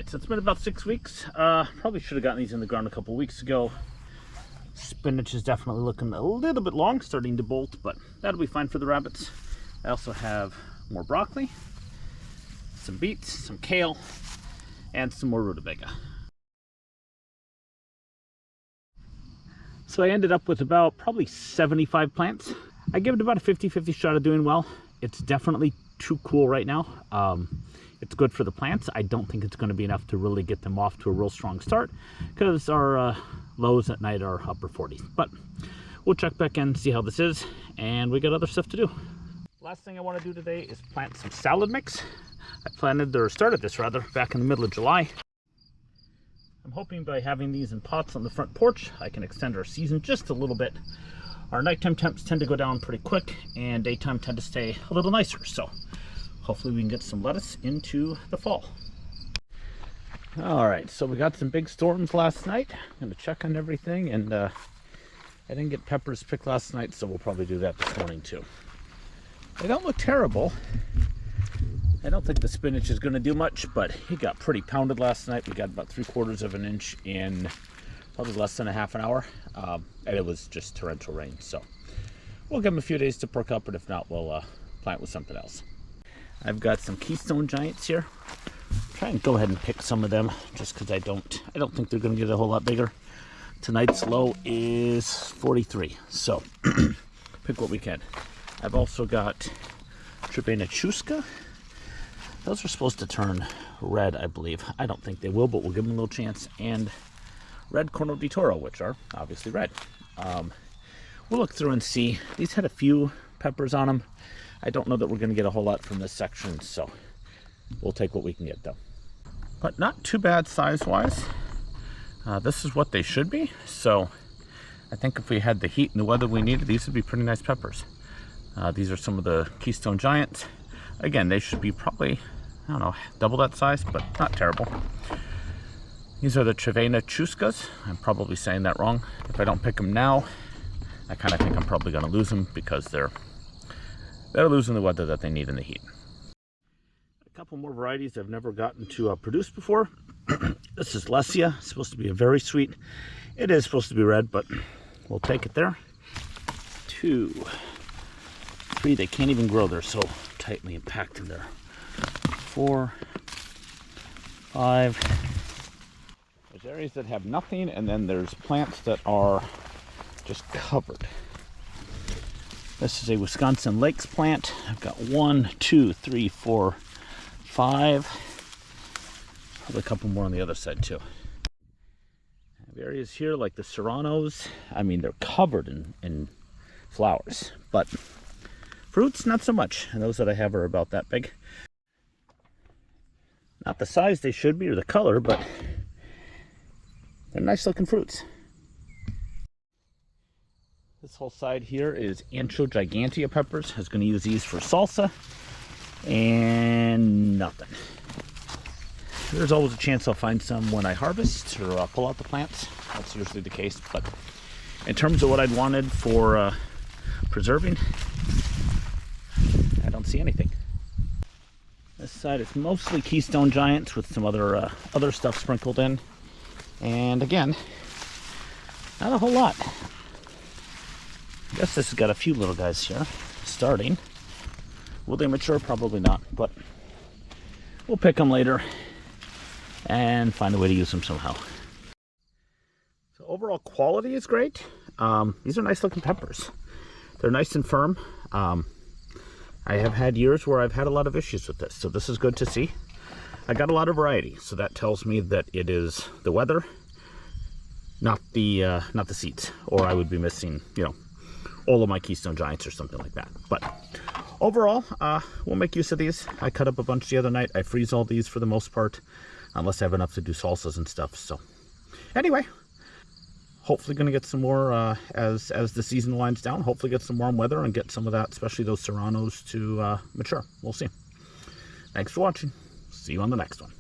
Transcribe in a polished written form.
Alright, so it's been about 6 weeks. Probably should have gotten these in the ground a couple weeks ago. Spinach is definitely looking a little bit long, starting to bolt, but that'll be fine for the rabbits. I also have more broccoli, some beets, some kale, and some more rutabaga. So I ended up with about probably 75 plants. I give it about a 50-50 shot of doing well. It's definitely too cool right now. It's good for the plants. I don't think it's going to be enough to really get them off to a real strong start because our lows at night are upper 40s. But we'll check back in, see how this is, and we got other stuff to do. Last thing I want to do today is plant some salad mix. I started this back in the middle of July. I'm hoping by having these in pots on the front porch, I can extend our season just a little bit. Our nighttime temps tend to go down pretty quick, and daytime tend to stay a little nicer. So hopefully we can get some lettuce into the fall. All right, so we got some big storms last night. I'm gonna check on everything, and I didn't get peppers picked last night, so we'll probably do that this morning too. They don't look terrible. I don't think the spinach is gonna do much, but it got pretty pounded last night. We got about 3/4 of an inch in probably less than a half an hour, and it was just torrential rain. So we'll give them a few days to perk up, but if not, we'll plant with something else. I've got some Keystone Giants here. Try and go ahead and pick some of them, just because I don't think they're going to get a whole lot bigger. Tonight's low is 43, so pick what we can. I've also got Chuska. Those are supposed to turn red, I believe. I don't think they will, but we'll give them a little chance. And red Corno di Toro, which are obviously red. We'll look through and see. These had a few peppers on them. I don't know that we're going to get a whole lot from this section, so we'll take what we can get though. But not too bad size-wise. This is what they should be, so I think if we had the heat and the weather we needed, these would be pretty nice peppers. These are some of the Keystone Giants. Again, they should be probably, I don't know, double that size, but not terrible. These are the Chuskas. I'm probably saying that wrong. If I don't pick them now, I kind of think I'm probably going to lose them because they're losing the weather that they need in the heat. A couple more varieties I've never gotten to produce before. This is Lesia. It's supposed to be a very sweet. It is supposed to be red, but we'll take it there. 2, 3. They can't even grow. They're so tightly impacted there. 4, 5. There's areas that have nothing, and then there's plants that are just covered. This is a Wisconsin Lakes plant. I've got 1, 2, 3, 4, 5. Probably a couple more on the other side too. I have areas here like the serranos. I mean, they're covered in flowers, but fruits, not so much. And those that I have are about that big. Not the size they should be or the color, but they're nice looking fruits. This whole side here is Ancho Gigantea peppers. I was going to use these for salsa, and nothing. There's always a chance I'll find some when I harvest or pull out the plants. That's usually the case, but in terms of what I'd wanted for preserving, I don't see anything. This side is mostly Keystone Giants with some other stuff sprinkled in, and again, not a whole lot. I guess this has got a few little guys here starting. Will they mature? Probably not, but we'll pick them later and find a way to use them somehow. So overall quality is great. These are nice looking peppers. They're nice and firm. I have had years where I've had a lot of issues with this, so this is good to see. I got a lot of variety, so that tells me that it is the weather, not the seeds, or I would be missing, all of my Keystone Giants or something like that. But overall, we'll make use of these. I cut up a bunch the other night. I freeze all these for the most part, unless I have enough to do salsas and stuff. So anyway, hopefully going to get some more as the season winds down. Hopefully get some warm weather and get some of that, especially those serranos, to mature. We'll see. Thanks for watching. See you on the next one.